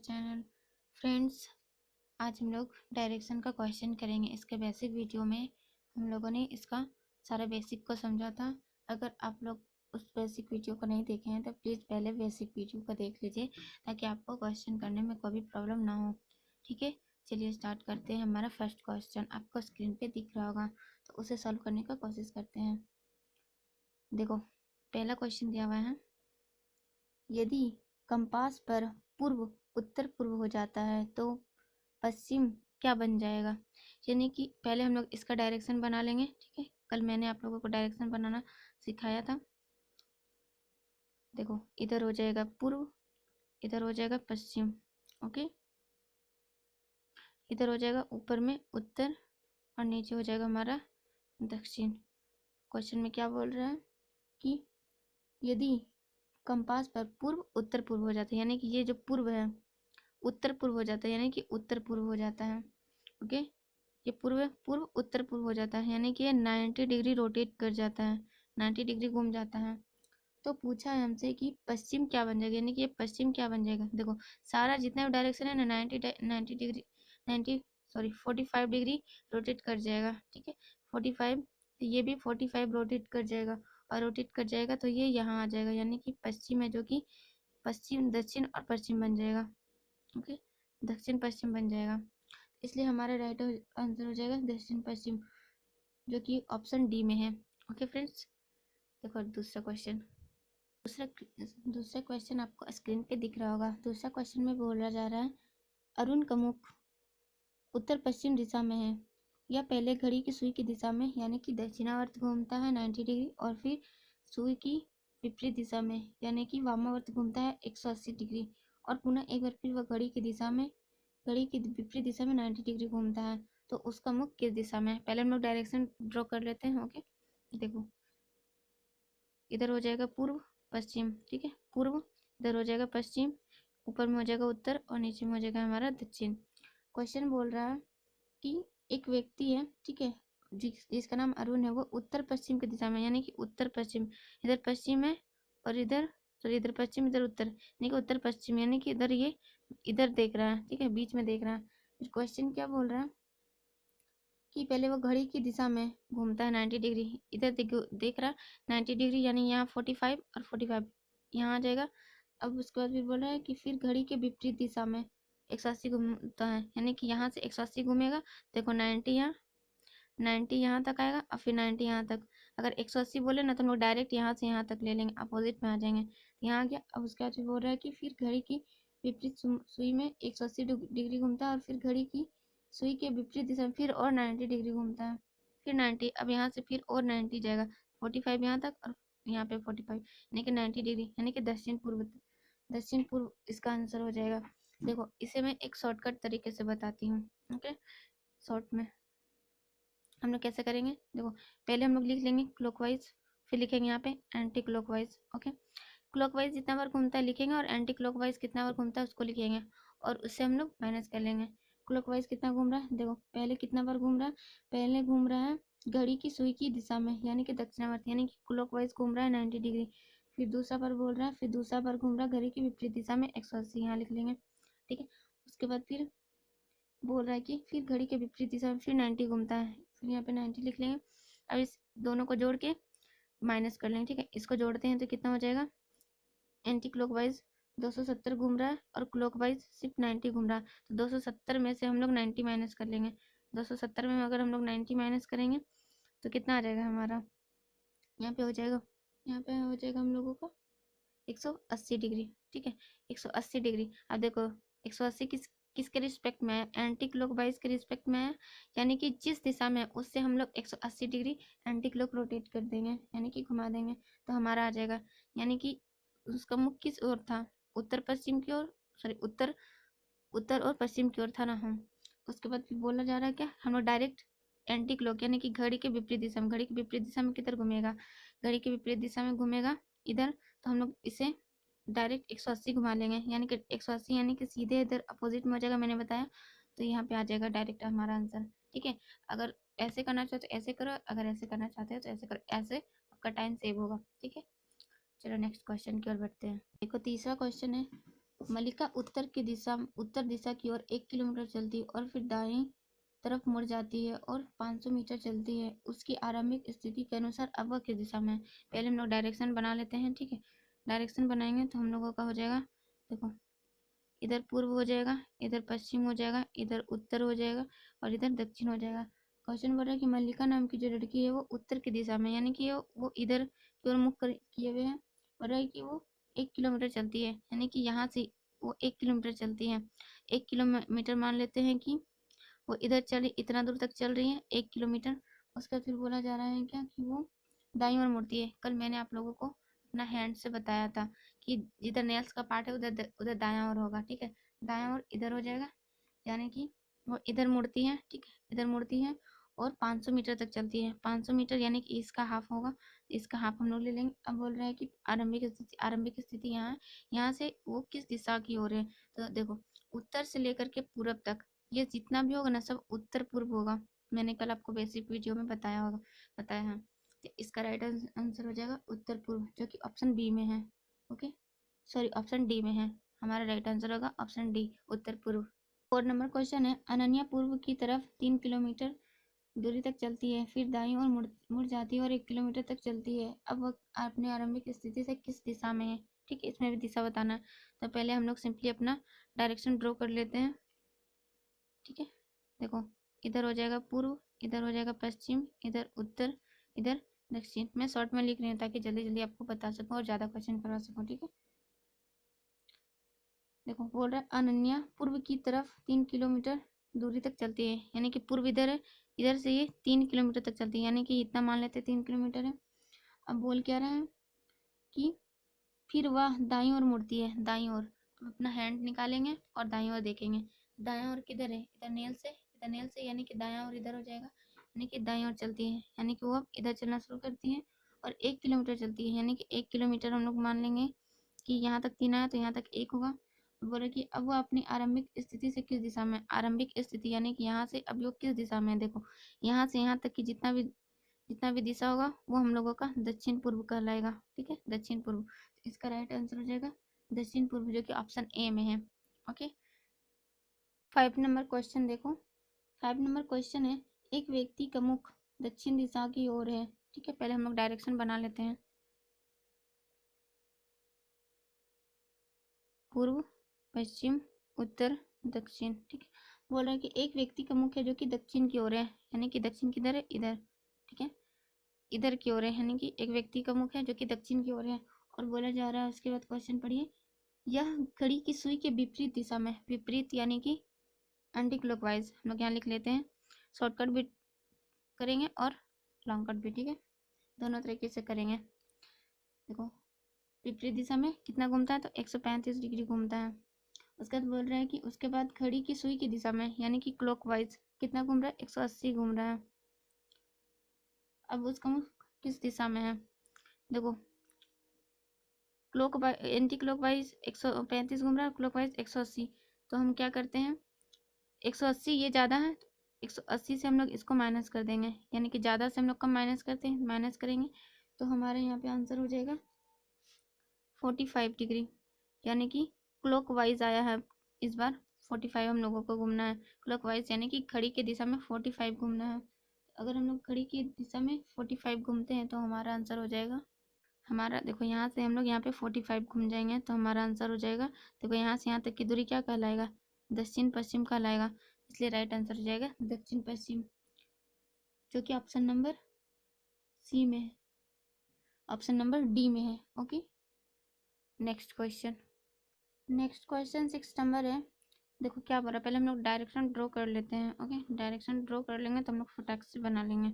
Channel. Friends, आज हम लोग डायरेक्शन का क्वेश्चन करेंगे। इसके बेसिक वीडियो में हम लोगों ने इसका सारा बेसिक को समझा था। अगर आप लोग उस बेसिक वीडियो को नहीं देखे हैं तो प्लीज़ पहले बेसिक वीडियो को देख लीजिए ताकि आपको क्वेश्चन करने में कोई भी प्रॉब्लम ना हो। ठीक है, चलिए स्टार्ट करते हैं। हमारा फर्स्ट क्वेश्चन आपको स्क्रीन पे दिख रहा होगा, तो उसे सॉल्व करने का कोशिश करते हैं। देखो, पहला क्वेश्चन दिया हुआ है, यदि कंपास पर पूर्व उत्तर पूर्व हो जाता है तो पश्चिम क्या बन जाएगा। यानी कि पहले हम लोग इसका डायरेक्शन बना लेंगे। ठीक है, कल मैंने आप लोगों को डायरेक्शन बनाना सिखाया था। देखो, इधर हो जाएगा पूर्व, इधर हो जाएगा पश्चिम। ओके, इधर हो जाएगा ऊपर में उत्तर और नीचे हो जाएगा हमारा दक्षिण। क्वेश्चन में क्या बोल रहा है कि यदि कंपास पर पूर्व उत्तर पूर्व हो जाता है, यानी कि ये जो पूर्व है उत्तर पूर्व हो जाता है, यानी कि उत्तर पूर्व हो जाता है। ओके, ये पूर्व पूर्व उत्तर पूर्व हो जाता है, यानी कि ये 90 डिग्री रोटेट कर जाता है, 90 डिग्री घूम जाता है। तो पूछा है हमसे कि पश्चिम क्या बन जाएगा, यानी कि ये पश्चिम क्या बन जाएगा। देखो, सारा जितना भी डायरेक्शन है ना 90 डिग्री 45 डिग्री रोटेट कर जाएगा। ठीक है, 45, ये भी 45 रोटेट कर जाएगा, और रोटेट कर जाएगा तो ये यहाँ आ जाएगा, यानी कि पश्चिम है, जो कि पश्चिम दक्षिण और पश्चिम बन जाएगा। ओके, दक्षिण पश्चिम बन जाएगा, इसलिए हमारा राइट आंसर हो जाएगा दक्षिण पश्चिम, जो कि ऑप्शन डी में है। ओके फ्रेंड्स, देखो दूसरा क्वेश्चन। दूसरा क्वेश्चन आपको स्क्रीन पे दिख रहा होगा। दूसरा क्वेश्चन में बोला जा रहा है, अरुण का मुख उत्तर पश्चिम दिशा में है। यह पहले घड़ी की सुई की दिशा में यानी कि दक्षिणावर्त घूमता है 90 डिग्री, और फिर सुई की विपरीत दिशा में यानी कि वामावर्त घूमता है 180 डिग्री, और पुनः एक बार फिर वह घड़ी की विपरीत दिशा में 90 डिग्री घूमता है। तो उसका मुख किस दिशा में है। पहले हम लोग डायरेक्शन ड्रॉ कर लेते हैं। ओके, देखो, इधर हो जाएगा पूर्व पश्चिम। ठीक है, पूर्व, इधर हो जाएगा पश्चिम, ऊपर में हो जाएगा उत्तर और नीचे में हो जाएगा हमारा दक्षिण। क्वेश्चन बोल रहा है कि एक व्यक्ति है, ठीक है, जिसका नाम अरुण है, वो उत्तर पश्चिम की दिशा में, यानी कि उत्तर पश्चिम, इधर पश्चिम है और इधर इधर पश्चिम इधर उत्तर, यानी कि उत्तर पश्चिम, यानी कि इधर ये इधर देख रहा है। ठीक है, बीच में देख रहा है। क्वेश्चन क्या बोल रहा है कि पहले वो घड़ी की दिशा में घूमता है 90 डिग्री, इधर देख रहा है 90 डिग्री, यानी यहाँ 45 और 45 यहाँ आ जाएगा। अब उसके बाद फिर बोल रहा है कि फिर घड़ी के विपरीत दिशा में 180 घूमता है, यानी कि यहाँ से 180 घूमेगा। देखो 90 यहाँ तक आएगा और फिर 90 यहाँ तक। अगर 180 बोले ना तो हम लोग डायरेक्ट यहाँ से यहाँ तक ले लेंगे, अपोजिट में आ जाएंगे। यहाँ आ गया। अब उसके बाद बोल रहा है कि फिर घड़ी की विपरीत सुई में 180 डिग्री घूमता है, और फिर घड़ी की सुई के विपरीत दिशा में फिर और 90 डिग्री घूमता है, फिर 90। अब यहाँ से फिर और 90 जाएगा, 45 यहाँ तक और यहाँ पे 45, यानी कि 90 डिग्री, यानी कि दक्षिण पूर्व इसका आंसर हो जाएगा। देखो, इसे मैं एक शॉर्टकट तरीके से बताती हूँ। ओके, शॉर्ट में हम लोग कैसे करेंगे, देखो, पहले हम लोग लिख लेंगे क्लॉकवाइज, फिर लिखेंगे यहाँ पे एंटी क्लॉकवाइज। ओके, क्लॉकवाइज जितना बार घूमता है लिखेंगे, और एंटी क्लॉकवाइज कितना बार घूमता है उसको लिखेंगे, और उससे हम लोग माइनस कर लेंगे। क्लॉकवाइज कितना घूम रहा है, देखो पहले कितना बार घूम रहा है, पहले घूम रहा है घड़ी की सुई की दिशा में, यानी कि दक्षिणावर्त, यानी कि क्लॉकवाइज घूम रहा है 90 डिग्री। फिर दूसरा बार बोल रहा है, फिर दूसरा बार घूम रहा है घड़ी की विपरीत दिशा में 180, यहाँ लिख लेंगे। ठीक है, उसके बाद फिर बोल रहा है कि फिर घड़ी के विपरीत दिशा में फिर 90 घूमता है, फिर यहाँ पे 90 लिख लेंगे। अब इस दोनों को जोड़ के माइनस कर लेंगे। ठीक है, इसको जोड़ते हैं तो कितना हो जाएगा, एंटी क्लॉकवाइज 270 घूम रहा है और क्लॉकवाइज सिर्फ 90 घूम रहा है, तो 270 में से हम लोग 90 माइनस कर लेंगे। 270 में अगर हम लोग 90 माइनस करेंगे तो कितना आ जाएगा हमारा, यहाँ पे हो जाएगा, यहाँ पे हो जाएगा हम लोगों का 180 डिग्री। ठीक है, 180 डिग्री। अब देखो 180 किसके रिस्पेक्ट में है, एंटी क्लॉकवाइज के रिस्पेक्ट में है, यानी कि जिस दिशा में उससे हम लोग 180 डिग्री एंटी क्लॉक रोटेट कर देंगे, यानी कि घुमा देंगे, तो हमारा आ जाएगा। यानी कि उसका मुख किस ओर था, उत्तर पश्चिम की ओर, सॉरी उत्तर और पश्चिम की ओर था ना हम। उसके बाद फिर बोला जा रहा है क्या, हम लोग डायरेक्ट एंटी क्लॉक, यानी कि घड़ी के विपरीत दिशा में, घड़ी के विपरीत दिशा में किधर घूमेगा, घड़ी के विपरीत दिशा में घूमेगा इधर, तो हम लोग इसे डायरेक्ट 180 घुमा लेंगे, यानी कि 180 यानी कि सीधे इधर अपोजिट में हो जाएगा, मैंने बताया। तो यहाँ पे आ जाएगा डायरेक्ट हमारा आंसर। ठीक है, अगर ऐसे करना चाहते हो ऐसे करो, अगर ऐसे करना चाहते हो तो ऐसे करो, ऐसे आपका टाइम सेव होगा। ठीक है, चलो नेक्स्ट क्वेश्चन की ओर बढ़ते हैं। देखो तीसरा क्वेश्चन है, मल्लिका उत्तर दिशा की ओर 1 किलोमीटर चलती है और फिर दाईं तरफ मुड़ जाती है और 500 मीटर चलती है। उसकी आरंभिक स्थिति के अनुसार अब वह किस दिशा में है? पहले हम लोग डायरेक्शन बना लेते हैं, ठीक है। डायरेक्शन बनाएंगे तो हम लोगों का हो जाएगा, देखो इधर पूर्व हो जाएगा, इधर पश्चिम हो जाएगा, इधर उत्तर हो जाएगा और इधर दक्षिण हो जाएगा। क्वेश्चन बोल रहा है कि मल्लिका नाम की जो लड़की है वो उत्तर की दिशा में, यानी कि वो इधर की ओर मुख किए हुए हैं। बोल रहा है कि वो 1 किलोमीटर चलती है, यानी कि यहाँ से वो 1 किलोमीटर चलती है। 1 किलोमीटर मान लेते हैं कि वो इधर चली, इतना दूर तक चल रही है 1 किलोमीटर। उसका फिर बोला जा रहा है क्या कि वो दाईं ओर मुड़ती है। कल मैंने आप लोगों को अपना हैंड से बताया था कि जिधर नेल्स का पार्ट है उधर उधर दायां ओर होगा, ठीक है। दायां ओर इधर हो जाएगा, यानी कि वो इधर मुड़ती है, ठीक है, इधर मुड़ती है और 500 मीटर तक चलती है। 500 मीटर यानी कि इसका हाफ होगा, इसका हाफ हम लोग ले लेंगे। अब बोल रहा है कि आरंभिक स्थिति यहाँ, यहाँ से वो किस दिशा की ओर है। तो देखो उत्तर से लेकर के पूरब तक ये जितना भी होगा ना सब उत्तर पूर्व होगा। मैंने कल आपको बेसिक वीडियो में बताया है। तो इसका राइट आंसर हो जाएगा उत्तर पूर्व, जो कि ऑप्शन बी में है। ओके, सॉरी ऑप्शन डी में है। हमारा राइट आंसर होगा ऑप्शन डी, उत्तर पूर्व। 4 नंबर क्वेश्चन है, अनन्या पूर्व की तरफ 3 किलोमीटर दूरी तक चलती है, फिर दाईं ओर मुड़ जाती है और 1 किलोमीटर तक चलती है। अब वह अपने आरंभिक स्थिति से किस दिशा में है, ठीक है। इसमें भी दिशा बताना है, तो पहले हम लोग सिंपली अपना डायरेक्शन ड्रॉ कर लेते हैं, ठीक है। देखो इधर हो जाएगा पूर्व, इधर हो जाएगा पश्चिम, इधर उत्तर, इधर दक्षिण। मैं शॉर्ट में लिख रही हूँ ताकि जल्दी जल्दी आपको बता सकूँ और ज़्यादा क्वेश्चन करवा सकूँ, ठीक है। देखो बोल रहा है अनन्या पूर्व की तरफ 3 किलोमीटर दूरी तक चलती है, यानी कि पूर्व इधर है, इधर से ये 3 किलोमीटर तक चलती है, यानी कि इतना मान लेते हैं 3 किलोमीटर है। अब बोल क्या रहा है कि फिर वह दाईं ओर मुड़ती है, दाईं ओर। अपना हैंड निकालेंगे और दाईं ओर देखेंगे। दायां ओर किधर है, इधर नेल से यानी कि दायां ओर इधर हो जाएगा, यानी कि दाईं ओर चलती है, यानी कि वो अब इधर चलना शुरू करती है और 1 किलोमीटर चलती है, यानी कि 1 किलोमीटर हम लोग मान लेंगे कि यहाँ तक 3 आया तो यहाँ तक 1 होगा। बोले कि अब वो अपनी आरंभिक स्थिति से किस दिशा में, आरंभिक स्थिति यानी कि यहाँ से अब वो किस दिशा में है। देखो यहाँ से यहाँ तक की जितना भी दिशा होगा वो हम लोगों का दक्षिण पूर्व कहलाएगा, ठीक है, दक्षिण पूर्व। तो इसका राइट आंसर हो जाएगा दक्षिण पूर्व, जो कि ऑप्शन ए में है। ओके, 5 नंबर क्वेश्चन देखो। 5 नंबर क्वेश्चन है, एक व्यक्ति का मुख दक्षिण दिशा की ओर है, ठीक है। पहले हम लोग डायरेक्शन बना लेते हैं, पूर्व पश्चिम उत्तर दक्षिण, ठीक है। बोल रहा है कि एक व्यक्ति का मुख है जो कि दक्षिण की ओर है, यानी कि दक्षिण किधर है, इधर, ठीक है, इधर की ओर है, यानी कि एक व्यक्ति का मुख है जो कि दक्षिण की ओर है। और बोला जा रहा है, उसके बाद क्वेश्चन पढ़िए, यह घड़ी की सुई के विपरीत दिशा में, विपरीत यानी कि एंटी क्लॉकवाइज हम लोग यहाँ लिख लेते हैं। शॉर्टकट भी करेंगे और लॉन्ग कट भी, ठीक है, दोनों तरीके से करेंगे। देखो विपरीत दिशा में कितना घूमता है, तो 135 डिग्री घूमता है। उसके बाद बोल रहा है कि उसके बाद घड़ी की सुई की दिशा में यानी कि क्लॉकवाइज कितना घूम रहा है, 180 घूम रहा है। अब उसका मुख किस दिशा में है, देखो एंटी क्लॉकवाइज 135 घूम रहा है, क्लॉकवाइज 180। तो हम क्या करते हैं, 180 ये ज़्यादा है, 180 से हम लोग इसको माइनस कर देंगे, यानी कि ज़्यादा से हम लोग कम माइनस करते हैं, माइनस करेंगे तो हमारे यहाँ पे आंसर हो जाएगा 45 डिग्री, यानी कि क्लॉकवाइज आया है इस बार। 45 हम लोगों को घूमना है क्लॉकवाइज, यानी कि घड़ी की दिशा में 45 घूमना है। अगर हम लोग घड़ी की दिशा में 45 घूमते हैं तो हमारा आंसर हो जाएगा, हमारा देखो यहाँ से हम लोग यहाँ पे 45 घूम जाएंगे तो हमारा आंसर हो जाएगा, देखो यहाँ से यहाँ तक की दूरी क्या कहलाएगा, दक्षिण पश्चिम कहलाएगा। इसलिए राइट आंसर हो जाएगा दक्षिण पश्चिम, जो कि ऑप्शन नंबर सी में है, ऑप्शन नंबर डी में है। Okay, next question. Next question 6 number है। देखो क्या बोल रहा है, पहले हम लोग डायरेक्शन ड्रॉ कर लेते हैं। ओके, डायरेक्शन ड्रॉ कर लेंगे तो हम लोग फटाक से बना लेंगे।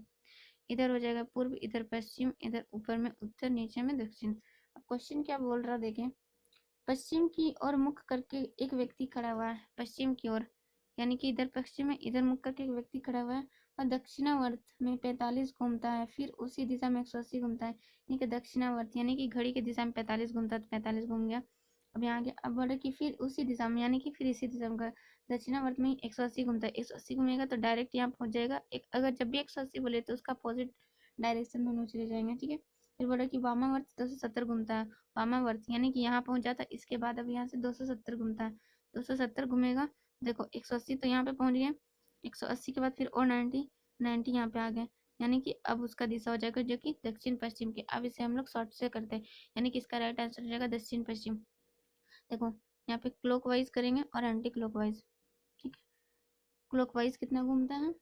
इधर हो जाएगा पूर्व, इधर पश्चिम, इधर ऊपर में उत्तर, नीचे में दक्षिण। अब क्वेश्चन क्या बोल रहा है देखें, पश्चिम की ओर मुख करके एक व्यक्ति खड़ा हुआ है, पश्चिम की ओर यानी कि इधर पश्चिम में, इधर मुख करके एक व्यक्ति खड़ा हुआ है और दक्षिणावर्त में 45 घूमता है, फिर उसी दिशा में 180 घूमता है, यानी कि दक्षिणावर्त यानी कि घड़ी की दिशा में 45 घूमता है तो 45 घूम गया। अब यहाँ गया, अब बोल रहे कि फिर उसी दिशा में यानी कि फिर इसी दिशा में दक्षिणावर्त में 180 घूमता है, 180 घूमेगा तो डायरेक्ट यहाँ पहुंच जाएगा। एक अगर जब भी 180 बोले तो उसका अपोजिट डायरेक्शन में हम चले जाएंगे, ठीक है। फिर बोला कि वामावर्त 270 घूमता है, वामावर्त यानी कि यहाँ पहुंच जाता है, इसके बाद अब यहाँ से 270 घूमता है, 270 घूमेगा। देखो 180 तो यहाँ पे पहुंच गया, 180 के बाद फिर और 90 यहाँ पे आ गए, यानी कि अब उसका दिशा हो जाएगा जो कि दक्षिण पश्चिम की। अब इसे हम लोग शॉर्ट से करते हैं, यानी कि इसका राइट आंसर हो जाएगा दक्षिण पश्चिम। देखो यहाँ पे क्लॉकवाइज करेंगे और एंटी क्लॉकवाइज, ठीक है। क्लॉकवाइज कितना घूमता है,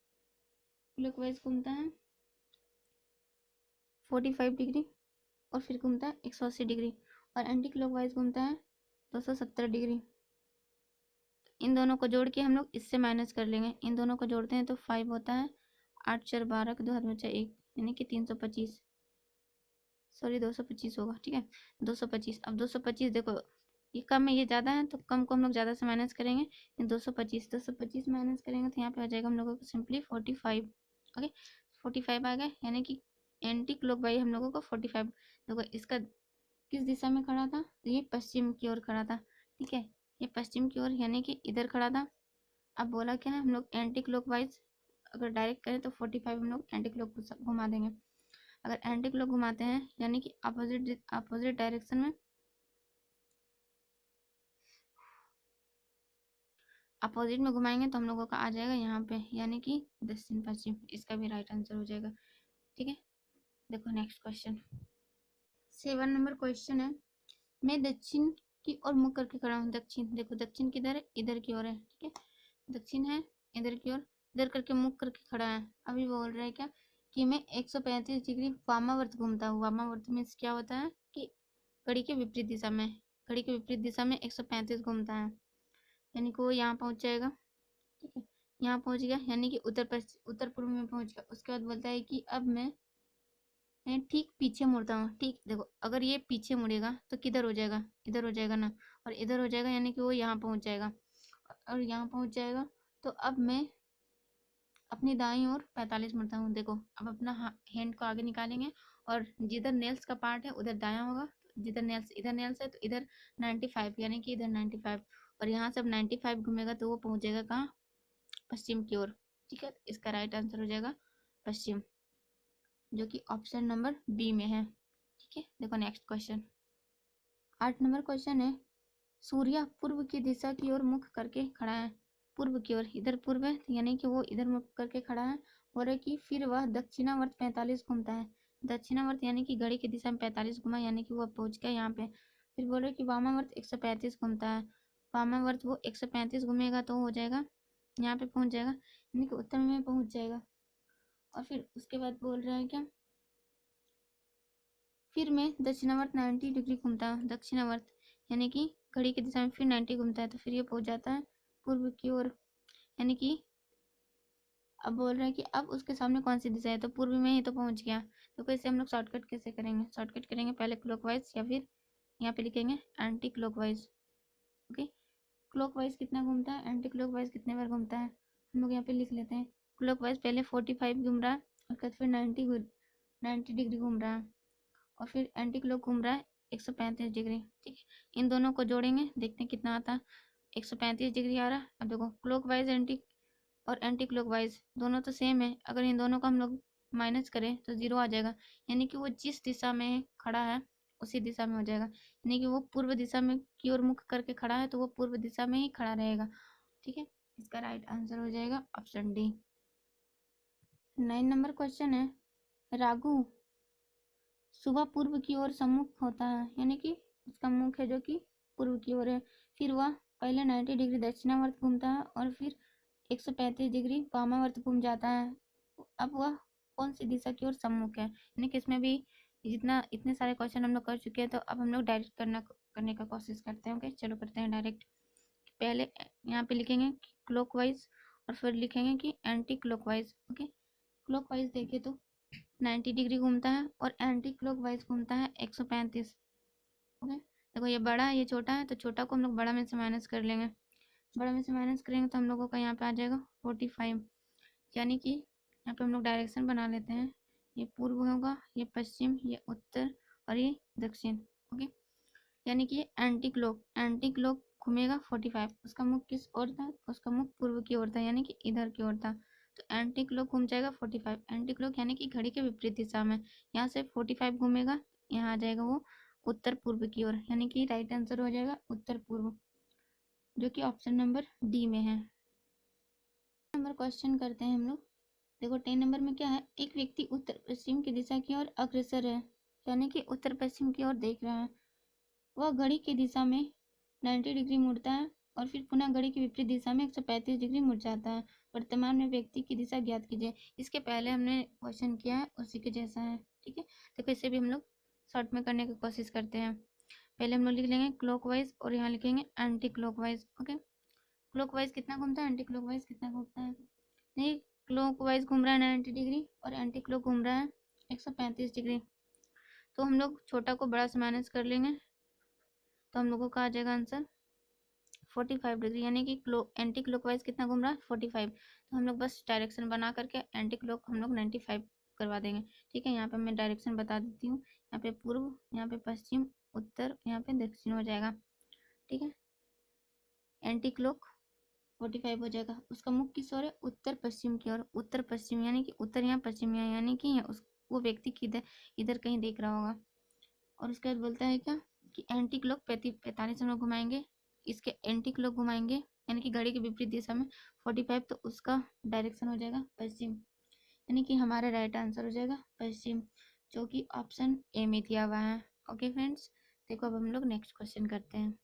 क्लॉकवाइज घूमता है 45 डिग्री और फिर घूमता है 180 डिग्री, और एंटी क्लॉकवाइज घूमता है 270 डिग्री। इन दोनों को जोड़ के हम लोग इससे माइनस कर लेंगे, इन दोनों को जोड़ते हैं तो 5 होता है, 8 4 12 2 हाथ में 1 यानी कि 325, सॉरी 225 होगा, ठीक है 225। अब 225 देखो ये कम है ये ज़्यादा है, तो कम को हम लोग ज़्यादा से माइनस करेंगे, 225 माइनस करेंगे तो यहाँ पे आ जाएगा हम लोगों को सिंपली 45। ओके 45 आ गया, यानी कि एंटी क्लॉकवाइज हम लोगों को 45। देखो इसका किस दिशा में खड़ा था, तो ये पश्चिम की ओर खड़ा था, ठीक है, ये पश्चिम की ओर यानी कि इधर खड़ा था। अब बोला क्या है, हम लोग एंटी क्लॉकवाइज अगर डायरेक्ट करें तो 45 हम लोग एंटी क्लॉक घुमा देंगे। अगर एंटी क्लॉक घुमाते हैं यानी कि अपोजिट डायरेक्शन में, अपोजिट में घुमाएंगे तो हम लोगों का आ जाएगा यहाँ पे, यानी कि दक्षिण पश्चिम, इसका भी राइट आंसर हो जाएगा, ठीक है। देखो नेक्स्ट क्वेश्चन, 7 नंबर क्वेश्चन है, मैं दक्षिण की ओर मुख करके खड़ा हूँ, दक्षिण देखो दक्षिण किधर है, इधर की ओर है, ठीक है, दक्षिण है इधर की ओर, इधर करके मुख करके खड़ा है। अभी बोल रहा है क्या कि मैं 135 डिग्री वामावर्त घूमता हूँ, वामावर्त में क्या होता है कि घड़ी के विपरीत दिशा में, घड़ी के विपरीत दिशा में 135 घूमता है, यानी कि वो यहाँ पहुंच जाएगा, ठीक है, यहाँ पहुंच गया यानी कि उत्तर पूर्व में पहुंच गया। उसके बाद बोलता है कि अब मैं ठीक पीछे मुड़ता हूँ, ठीक देखो अगर ये पीछे मुड़ेगा तो किधर हो जाएगा, इधर हो जाएगा ना, और इधर हो जाएगा यानी कि वो यहाँ पहुंच जाएगा, और यहाँ पहुंच जाएगा। तो अब मैं अपनी दाईं ओर 45 मुड़ता हूँ। देखो अब अपना हैंड को आगे निकालेंगे और जिधर नेल्स का पार्ट है उधर दायां होगा, जिधर नेल्स है तो इधर 95 यानी कि इधर 95, और यहाँ से अब 95 घूमेगा तो वो पहुंच जाएगा कहाँ, पश्चिम की ओर, ठीक है। इसका राइट आंसर हो जाएगा पश्चिम, जो कि ऑप्शन नंबर बी में है, ठीक है। देखो नेक्स्ट क्वेश्चन, 8 नंबर क्वेश्चन है, सूर्य पूर्व की दिशा की ओर मुख करके खड़ा है, पूर्व की ओर, इधर पूर्व है यानी कि वो इधर मुख करके खड़ा है, और है कि फिर वह दक्षिणावर्त 45 घूमता है, दक्षिणावर्त यानी कि घड़ी की दिशा में 45 घुमा, यानी कि वो पहुंच गया यहाँ पे। फिर बोल रहे कि वामावर्त 135 घूमता है, वामावर्त वो 135 घूमेगा तो हो जाएगा यहाँ पे पहुंच जाएगा, यानी कि उत्तर में पहुंच जाएगा। और फिर उसके बाद बोल रहा है क्या, फिर मैं दक्षिणावर्त 90 डिग्री घूमता हूँ, दक्षिणावर्त यानी कि घड़ी की दिशा में फिर 90 घूमता है, तो फिर ये पहुंच जाता है पूर्व की ओर, यानी कि अब बोल रहा है कि अब उसके सामने कौन सी दिशा है, तो पूर्व में ही तो पहुंच गया। तो कैसे हम लोग शॉर्टकट कैसे करेंगे, शॉर्टकट करेंगे पहले क्लॉकवाइज या फिर यहाँ पे लिखेंगे एंटी क्लॉकवाइज। ओके क्लॉकवाइज कितना घूमता है, एंटी क्लॉकवाइज कितने बार घूमता है, हम लोग यहाँ पे लिख लेते हैं। क्लॉकवाइज पहले 45 घूम रहा है, उसके बाद फिर 90 डिग्री घूम रहा है, और फिर एंटी क्लॉक घूम रहा है 135 डिग्री, ठीक है। इन दोनों को जोड़ेंगे देखते हैं कितना आता है, 135 डिग्री आ रहा है। अब देखो क्लॉकवाइज और एंटी क्लॉकवाइज दोनों तो सेम है, अगर इन दोनों को हम लोग माइनस करें तो 0 आ जाएगा, यानी कि वो जिस दिशा में खड़ा है उसी दिशा में हो जाएगा, यानी कि वो पूर्व दिशा में की ओर मुख करके खड़ा है तो वो पूर्व दिशा में ही खड़ा रहेगा, ठीक है। इसका राइट आंसर हो जाएगा ऑप्शन डी। 9 नंबर क्वेश्चन है, राघु सुबह पूर्व की ओर सम्मुख होता है, यानी कि उसका मुख है जो कि पूर्व की ओर है, फिर वह पहले 90 डिग्री दक्षिणावर्त घूमता है और फिर 135 डिग्री वामावर्त घूम जाता है। अब वह कौन सी दिशा की ओर सम्मुख है, यानी कि इसमें भी जितना इतने सारे क्वेश्चन हम लोग कर चुके हैं, तो अब हम लोग डायरेक्ट करने का कोशिश करते हैं। ओके चलो करते हैं डायरेक्ट। पहले यहाँ पे लिखेंगे क्लॉकवाइज और फिर लिखेंगे कि एंटी क्लॉकवाइज। ओके क्लॉकवाइज देखें तो 90 डिग्री घूमता है और एंटी क्लॉकवाइज घूमता है 135। ओके देखो ये बड़ा है ये छोटा है, तो छोटा को हम लोग बड़ा में से माइनस कर लेंगे, बड़ा में से माइनस करेंगे तो हम लोगों का यहाँ पे आ जाएगा 45, यानी कि यहाँ पे हम लोग डायरेक्शन बना लेते हैं, ये पूर्व होगा, ये पश्चिम, ये उत्तर और ये दक्षिण। ओके यानी कि एंटी क्लॉक घूमेगा 45, उसका मुख किस ओर था, उसका मुख पूर्व की ओर था, यानी कि इधर की ओर था, तो एंटी क्लॉक घूम जाएगा 45, एंटी क्लॉक यानी कि घड़ी के विपरीत दिशा में। यहाँ से 45 घूमेगा, यहाँ आ जाएगा वो उत्तर पूर्व की ओर, यानी कि राइट आंसर हो जाएगा उत्तर पूर्व, जो कि ऑप्शन नंबर डी में है। नंबर क्वेश्चन करते हैं हम लोग। देखो 10 नंबर में क्या है, एक व्यक्ति उत्तर पश्चिम की दिशा की ओर अग्रसर है, यानी कि उत्तर पश्चिम की ओर देख रहा है। वह घड़ी की दिशा में 90 डिग्री मुड़ता है और फिर पुनः घड़ी की विपरीत दिशा में 135 डिग्री मुड़ जाता है। वर्तमान में व्यक्ति की दिशा ज्ञात कीजिए। इसके पहले हमने क्वेश्चन किया है उसी के जैसा है, ठीक है। देखो इसे भी हम लोग शॉर्ट में करने की कोशिश करते हैं। पहले हम लोग लिख लेंगे क्लॉकवाइज और यहाँ लिखेंगे एंटी क्लॉकवाइज। ओके, क्लॉकवाइज कितना घूमता है, एंटी क्लॉकवाइज कितना घूमता है। नहीं, क्लॉकवाइज घूम रहा है 90 डिग्री और एंटी क्लॉक घूम रहा है 135 डिग्री। तो हम लोग छोटा को बड़ा से माइनस कर लेंगे, तो हम लोगों का आ जाएगा आंसर 45 डिग्री, यानी कि एंटी क्लॉकवाइज कितना घूम रहा है 45। तो हम लोग बस डायरेक्शन बना करके एंटी क्लॉक हम लोग 95 करवा देंगे, ठीक है। यहाँ पे मैं डायरेक्शन बता देती हूँ, यहाँ पे पूर्व, यहाँ पे पश्चिम, उत्तर, यहाँ पे दक्षिण हो जाएगा, ठीक है। एंटी क्लॉक 45 हो जाएगा। उसका मुख किस ओर है, उत्तर पश्चिम की ओर, उत्तर पश्चिम यानी कि उत्तर यहाँ पश्चिम यहाँ, यानी कि वो व्यक्ति किधर इधर कहीं देख रहा होगा। और उसके बाद बोलता है क्या कि एंटी क्लॉक 45 हम लोग घुमाएंगे, इसके एंटी क्लॉक घुमाएंगे यानी कि घड़ी के विपरीत दिशा में 45, तो उसका डायरेक्शन हो जाएगा पश्चिम, यानी कि हमारा राइट आंसर हो जाएगा पश्चिम, जो कि ऑप्शन ए में दिया हुआ है। ओके फ्रेंड्स, देखो अब हम लोग नेक्स्ट क्वेश्चन करते हैं।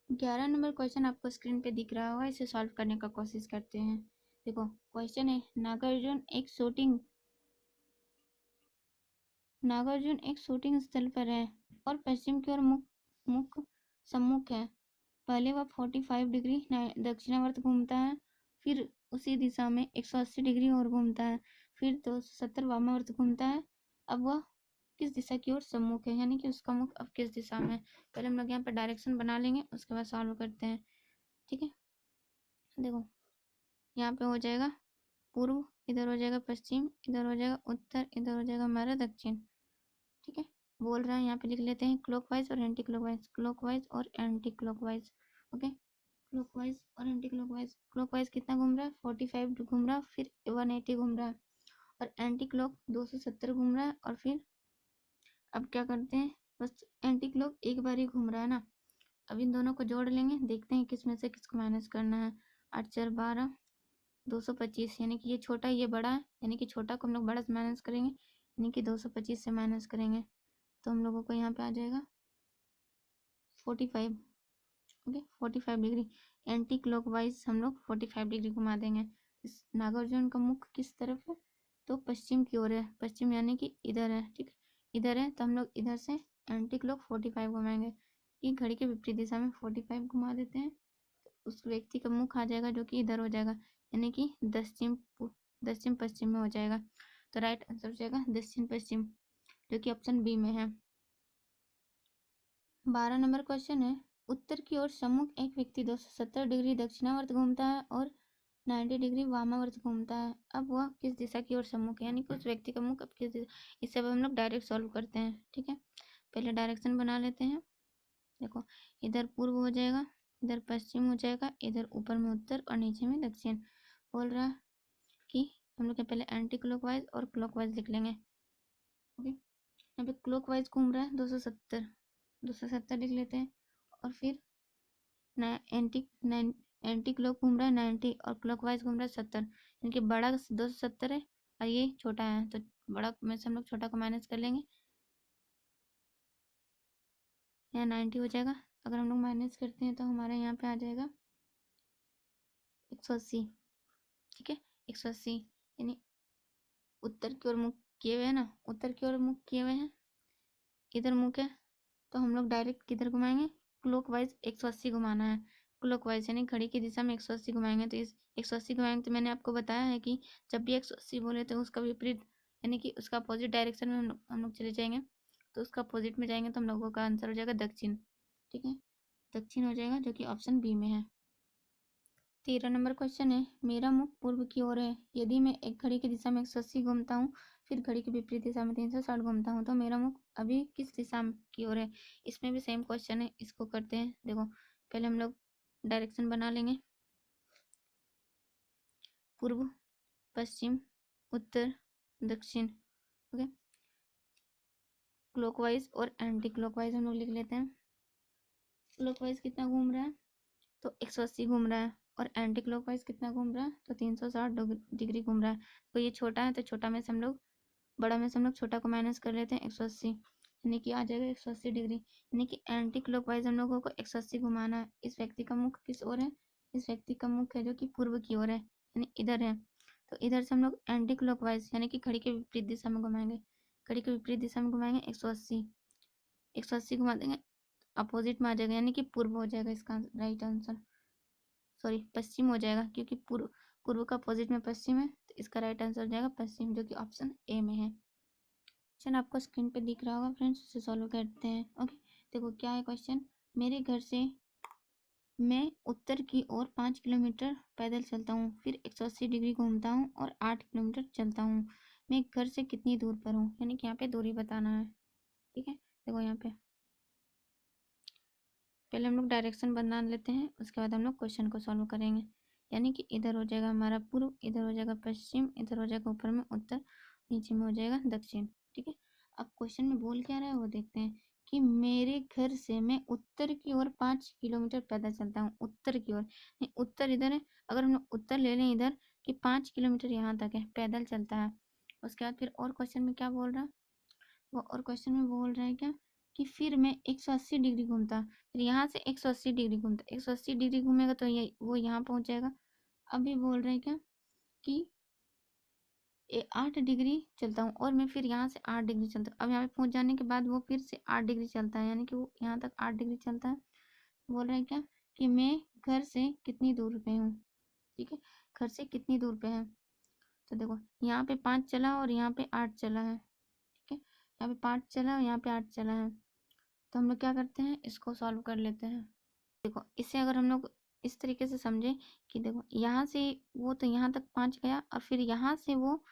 11 नंबर क्वेश्चन आपको स्क्रीन पे दिख रहा होगा, इसे सॉल्व करने का कोशिश करते हैं। देखो क्वेश्चन है, नागार्जुन एक शूटिंग स्थल पर है और पश्चिम की ओर मुख सम्मुख है। पहले वह 45 डिग्री दक्षिणावर्त घूमता है, फिर उसी दिशा में 180 डिग्री और घूमता है, फिर 270 वामावर्त घूमता है। अब वह किस दिशा की ओर सम्मुख है, यानी कि उसका मुख अब किस दिशा में है। पहले हम लोग यहाँ पर डायरेक्शन बना लेंगे, उसके बाद सॉल्व करते हैं, ठीक है। देखो यहाँ पे हो जाएगा पूर्व, इधर हो जाएगा पश्चिम, इधर हो जाएगा उत्तर, इधर हो जाएगा हमारा दक्षिण, ठीक है। बोल रहा है यहाँ पे लिख लेते हैं क्लॉकवाइज और एंटी क्लॉकवाइज, क्लॉकवाइज और एंटी क्लॉकवाइज। ओके, क्लॉकवाइज और एंटी क्लॉकवाइज। क्लॉकवाइज कितना घूम रहा है 45 घूम रहा है, फिर 180 घूम रहा है, और एंटी क्लॉक 270 घूम रहा है, और फिर अब क्या करते हैं, बस एंटी क्लॉक एक बार ही घूम रहा है ना। अब इन दोनों को जोड़ लेंगे, देखते हैं किस में से किसको माइनस करना है। 8 4 12, 225, यानी कि ये छोटा ये बड़ा है, यानी कि छोटा को हम लोग बड़ा से माइनस करेंगे, यानी कि 225 से माइनस करेंगे, तो हम लोगों को यहाँ पे आ जाएगा 45। ओके, 45 डिग्री एंटी क्लॉकवाइज हम लोग 45 डिग्री घुमा देंगे। इस नागार्जुन का मुख किस तरफ है, तो पश्चिम की ओर है, पश्चिम यानी कि इधर है, ठीक है, इधर है, तो हम लोग इधर से एंटी क्लॉक 45 घुमाएंगे, कि घड़ी के विपरीत दिशा में 45 घुमा देते हैं, तो उस व्यक्ति का मुख आ जाएगा जो कि इधर हो जाएगा, यानी कि दक्षिण पश्चिम में हो जाएगा। तो राइट आंसर हो जाएगा दक्षिण पश्चिम, जो कि ऑप्शन बी में है। 12 नंबर क्वेश्चन है, उत्तर की ओर सम्मुख एक व्यक्ति 270 डिग्री दक्षिणावर्त घूमता है और 90 डिग्री वामावर्त घूमता है। अब वह किस दिशा की ओर सम्मुख है, यानी कि उस व्यक्ति का मुख अब किस दिशा, इसे अब हम लोग डायरेक्ट सॉल्व करते हैं, ठीक है। पहले डायरेक्शन बना लेते हैं। देखो इधर पूर्व हो जाएगा, इधर पश्चिम हो जाएगा, इधर ऊपर में उत्तर और नीचे में दक्षिण। बोल रहा है कि हम लोग पहले एंटी क्लॉकवाइज और क्लॉकवाइज लिख लेंगे। ओके, यहाँ पे क्लॉकवाइज घूम रहा है 270 लिख लेते हैं, और फिर एंटी क्लॉक घूम रहा है 90 और क्लॉकवाइज घूम रहा है 70, यानी कि बड़ा 270 है और ये छोटा है, तो बड़ा में से हम लोग छोटा को माइनस कर लेंगे, यहाँ 90 हो जाएगा। अगर हम लोग माइनस करते हैं तो हमारे यहाँ पे आ जाएगा 180, ठीक है, 180, यानी उत्तर की ओर मुख किए हुए है ना, उत्तर की ओर मुख किए हुए हैं, इधर मुख है, तो हम लोग डायरेक्ट किधर घुमाएंगे, क्लॉकवाइज 180 घुमाना है, क्लॉकवाइज यानी घड़ी की दिशा में 180 घुमाएंगे। तो इस 180 घुमाएंगे, तो मैंने आपको बताया है कि जब भी 180 बोले तो उसका विपरीत यानी कि उसका अपोजिट डायरेक्शन में हम लोग चले जाएंगे, तो उसका अपोजिट में जाएंगे तो हम लोगों का आंसर हो जाएगा दक्षिण, ठीक है, दक्षिण हो जाएगा, जो कि ऑप्शन बी में है। 13 नंबर क्वेश्चन है, मेरा मुख पूर्व की ओर है, यदि मैं एक घड़ी की दिशा में 180 घूमता हूँ, फिर घड़ी की विपरीत दिशा में 360 घूमता हूँ, तो मेरा मुख अभी किस दिशा की ओर है। इसमें भी सेम क्वेश्चन है, इसको करते हैं। देखो पहले हम लोग डायरेक्शन बना लेंगे, पूर्व, पश्चिम, उत्तर, दक्षिण। ओके, क्लॉकवाइज और एंटी क्लॉकवाइज हम लोग लिख लेते हैं। क्लॉकवाइज कितना घूम रहा है, तो 180 घूम रहा है, और एंटी क्लॉकवाइज कितना घूम रहा है, तो 360 डिग्री घूम रहा है। तो ये छोटा है, तो छोटा में से हम लोग बड़ा में से हम लोग छोटा को माइनस कर लेते हैं, 180, यानी कि आ जाएगा 180 डिग्री। यानी कि एंटी क्लॉकवाइज हम लोगों को 180 घुमाना है। इस व्यक्ति का मुख किस ओर है, इस व्यक्ति का मुख है जो कि पूर्व की ओर है, यानी इधर है। तो इधर से हम लोग एंटी क्लॉकवाइज यानी कि घड़ी के विपरीत दिशा में घुमाएंगे। घड़ी के विपरीत दिशा में घुमाएंगे, 180 घुमा देंगे, अपोजिट में आ जाएगा, यानी कि पूर्व हो जाएगा इसका राइट आंसर। सॉरी, पश्चिम हो जाएगा, क्योंकि पूर्व का अपोजिट में पश्चिम है, तो इसका राइट आंसर हो जाएगा पश्चिम, जो कि ऑप्शन ए में है। क्वेश्चन आपको स्क्रीन पे दिख रहा होगा फ्रेंड्स, उसे सॉल्व करते हैं। ओके, देखो क्या है क्वेश्चन। मेरे घर से मैं उत्तर की ओर 5 किलोमीटर पैदल चलता हूँ, फिर 180 डिग्री घूमता हूँ और 8 किलोमीटर चलता हूँ। मैं घर से कितनी दूर पर हूँ, यानी कि यहाँ पे दूरी बताना है। ठीक है, देखो यहाँ पे पहले हम लोग डायरेक्शन बना लेते हैं, उसके बाद हम लोग क्वेश्चन को सॉल्व करेंगे। यानी कि इधर हो जाएगा हमारा पूर्व, इधर हो जाएगा पश्चिम, इधर हो जाएगा ऊपर में उत्तर, नीचे में हो जाएगा दक्षिण। ठीक है, अब क्वेश्चन में बोल क्या रहा है वो देखते हैं कि मेरे घर से मैं उत्तर की ओर 5 किलोमीटर पैदल चलता हूँ। उत्तर की ओर, उत्तर इधर है, अगर हम लोग उत्तर ले लें इधर कि 5 किलोमीटर यहाँ तक है पैदल चलता है। उसके बाद फिर और क्वेश्चन में क्या बोल रहा है वो, और क्वेश्चन में बोल रहा है क्या कि फिर मैं 180 डिग्री घूमता, फिर यहाँ से 180 डिग्री घूमता, 180 डिग्री घूमेगा तो ये वो यहाँ पहुँच जाएगा। अभी बोल रहे हैं क्या कि 8 डिग्री चलता हूँ, और मैं फिर यहाँ से 8 डिग्री चलता हूँ। अब यहाँ पे पहुँच जाने के बाद वो फिर से 8 डिग्री चलता है, यानी कि वो यहाँ तक 8 डिग्री चलता है। बोल रहे हैं क्या कि मैं घर से कितनी दूर पे हूँ। ठीक है, घर से कितनी दूर पे है, तो देखो यहाँ पे 5 चला और यहाँ पे 8 चला है। ठीक है, यहाँ पे 5 चला और यहाँ पे 8 चला है। तो हम लोग क्या करते हैं, इसको सॉल्व कर लेते हैं। देखो इसे अगर हम लोग इस तरीके से समझे कि देखो यहाँ से वो तो यहाँ तक 5 गया, और फिर यहाँ से वो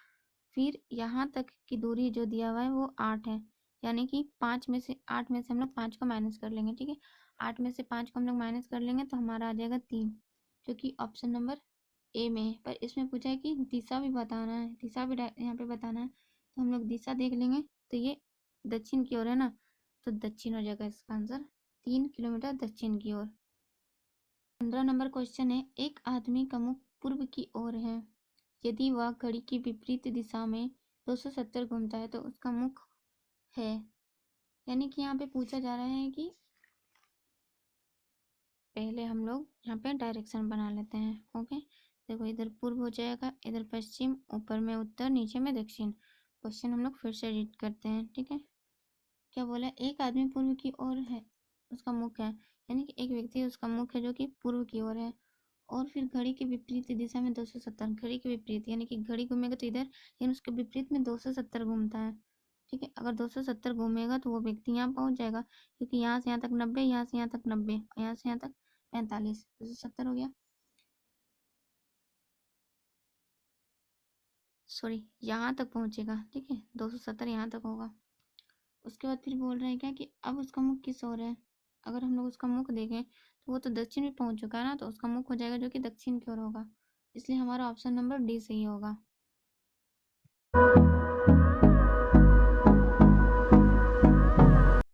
फिर यहाँ तक की दूरी जो दिया हुआ है वो 8 है, यानी कि 8 में से हम लोग 5 को माइनस कर लेंगे। ठीक है, 8 में से 5 को हम लोग माइनस कर लेंगे तो हमारा आ जाएगा 3, जो कि ऑप्शन नंबर ए में है। पर इसमें पूछा है कि दिशा भी बताना है, दिशा भी यहाँ पे बताना है, तो हम लोग दिशा देख लेंगे। तो ये दक्षिण की ओर है ना, तो दक्षिण हो जाएगा इसका आंसर, 3 किलोमीटर दक्षिण की ओर। 15 नंबर क्वेश्चन है, एक आदमी का मुख पूर्व की ओर है, यदि वह घड़ी की विपरीत दिशा में 270 घूमता है तो उसका मुख है। यानी कि यहाँ पे पूछा जा रहा है कि पहले हम लोग यहाँ पे डायरेक्शन बना लेते हैं। ओके, देखो इधर पूर्व हो जाएगा, इधर पश्चिम, ऊपर में उत्तर, नीचे में दक्षिण। क्वेश्चन हम लोग फिर से रीड करते हैं। ठीक है, क्या बोला, एक आदमी पूर्व की ओर है, उसका मुख है, यानी कि एक व्यक्ति उसका मुख है जो कि पूर्व की ओर है, और फिर घड़ी के विपरीत दिशा में 270, घड़ी के विपरीत यानी कि घड़ी घूमेगा तो इधर, लेकिन उसके विपरीत में 270 घूमता है। ठीक है, अगर 270 घूमेगा तो वो व्यक्ति यहाँ पहुंच जाएगा, क्योंकि यहाँ से यहाँ तक 90, यहाँ से यहाँ तक 90, यहाँ से यहाँ तक 45, 270 हो गया। सॉरी, यहाँ तक पहुंचेगा। ठीक है, 270 यहाँ तक होगा। उसके बाद फिर बोल रहे हैं क्या कि अब उसका मुख किस ओर है। अगर हम लोग उसका मुख देखें तो वो तो दक्षिण में पहुंच चुका है ना, तो उसका मुख हो जाएगा जो कि दक्षिण की ओर होगा, इसलिए हमारा ऑप्शन नंबर डी सही होगा।